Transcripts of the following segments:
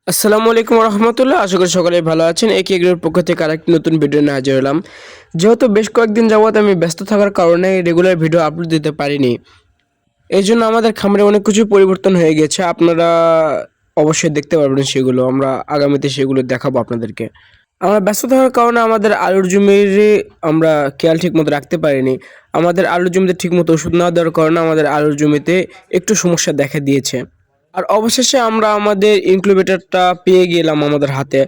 আসসালামু আলাইকুম রহমতুল্লাহ। আশা করি সকলেই ভালো আছেন। একে এগ্রির পক্ষ থেকে আরেকটি নতুন ভিডিও নিয়ে হাজির হলাম। যেহেতু বেশ কয়েকদিন যাবত আমি ব্যস্ত থাকার কারণে রেগুলার ভিডিও আপলোড দিতে পারিনি, এই জন্য আমাদের খামারে অনেক কিছু পরিবর্তন হয়ে গেছে। আপনারা অবশ্যই দেখতে পারবেন সেগুলো, আমরা আগামীতে সেগুলো দেখাবো আপনাদেরকে। আমরা ব্যস্ত থাকার কারণে আমাদের আলুর জমির আমরা খেয়াল ঠিক মতো রাখতে পারিনি। আমাদের আলুর জমিতে ঠিক মতো ওষুধ না দেওয়ার কারণে আমাদের আলুর জমিতে একটু সমস্যা দেখা দিয়েছে। আর অবশেষে আমরা আমাদের ইনকিউবেটরটা পেয়ে গেলাম আমাদের হাতে।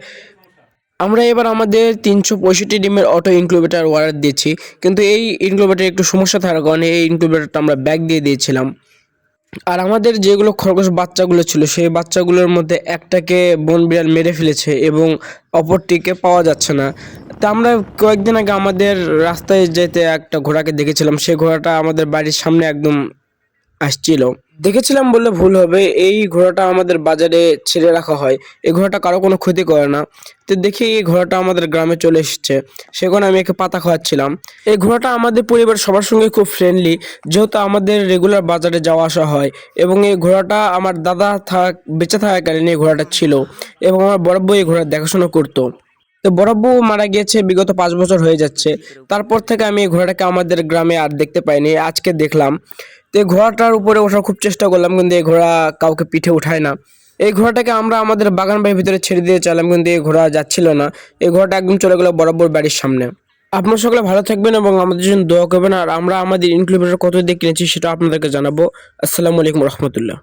আমরা এবার আমাদের 365 ডিমের অটো ইনকিউবেটর অর্ডার দিয়েছি, কিন্তু এই ইনকিউবেটরে একটু সমস্যা থাকার কারণে এই ইনকিউবেটরটা আমরা ব্যাক দিয়ে দিয়েছিলাম। আর আমাদের যেগুলো খরগোশ বাচ্চাগুলো ছিল সেই বাচ্চাগুলোর মধ্যে একটাকে বন বিড়াল মেরে ফেলেছে এবং অপরটিকে পাওয়া যাচ্ছে না। তা আমরা কয়েকদিন আগে আমাদের রাস্তায় যেতে একটা ঘোড়াকে দেখেছিলাম। সেই ঘোড়াটা আমাদের বাড়ির সামনে একদম আসছিল। দেখেছিলাম বললে ভুল হবে, এই ঘোড়াটা আমাদের বাজারে ছেড়ে রাখা হয়। এই ঘোড়াটা কারো কোনো ক্ষতি করে না। তো দেখি এই ঘোড়াটা আমাদের গ্রামে চলে এসেছে, সেখানে আমি একে পাতা খাওয়াচ্ছিলাম। এই ঘোড়াটা আমাদের পরিবার সবার সঙ্গে খুব ফ্রেন্ডলি, যেহেতু আমাদের রেগুলার বাজারে যাওয়া আসা হয়। এবং এই ঘোড়াটা আমার দাদা বেঁচে থাকাকালীন এই ঘোড়াটা ছিল, এবং আমার বড় বউ এই ঘোড়ার দেখাশোনা করতো। তো বড় বউ মারা গিয়েছে বিগত 5 বছর হয়ে যাচ্ছে। তারপর থেকে আমি এই ঘোড়াটাকে আমাদের গ্রামে আর দেখতে পাইনি, আজকে দেখলাম। তো এই ঘোড়াটার উপরে ওঠার খুব চেষ্টা করলাম, কিন্তু এই ঘোড়া কাউকে পিঠে উঠায় না। এই ঘোড়াটাকে আমরা আমাদের বাগান বাড়ির ভিতরে ছেড়ে দিয়ে চাইলাম, কিন্তু এই ঘোড়া যাচ্ছিল না। এই ঘোড়াটা একদম চলে গেল বরাবর বাড়ির সামনে। আপনারা সকলে ভালো থাকবেন এবং আমাদের জন্য দোয়া করবেন। আর আমরা আমাদের ইনকিউবেটর কত দিয়ে কিনেছি সেটা আপনাদেরকে জানাবো। আসসালামু আলাইকুম রহমতুল্লাহ।